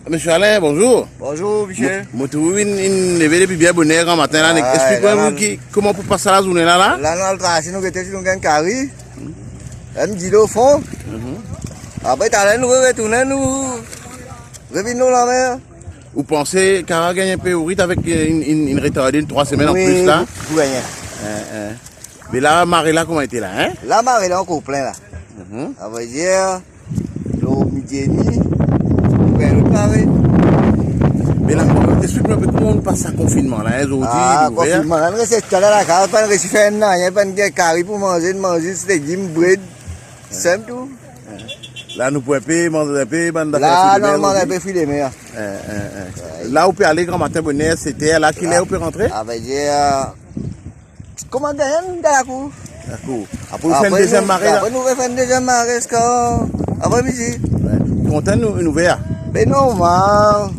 Monsieur Alain, bonjour. Bonjour, Michel. Je trouve une levée depuis bien bonne heure en matin. Expliquez-moi comment pour passer la journée là. Là, nous allons tracer, nous étions sur un carré. Un dit au fond. Après, nous retournons, nous revenons la mer. Vous pensez qu'elle va gagner un peu au rythme avec une retardée de 3 semaines en plus là? Oui, gagner. Mais la marée là, comment était là, hein? La marée là, encore plein là. Ça veut dire, l'eau midi et demi, le carré. Mais là, explique-moi un peu comment on passe à confinement là, Confinement, on reste installé à la case, on reste faire un an, il n'y a pas de carré pour manger, c'est des bread, simple tout. Là, nous pouvons payer, manger un peu, là, non, manger un peu filet meilleur. Là, vous pouvez aller grand matin, bonne heure, c'était là qu'il est, vous pouvez rentrer? Ça veut dire, comment gagner dans la cour? D'accord. Après, vous faites une deuxième marée là? Après, nous faisons une deuxième marée, après midi. Content, nous ouvert? Mais normal.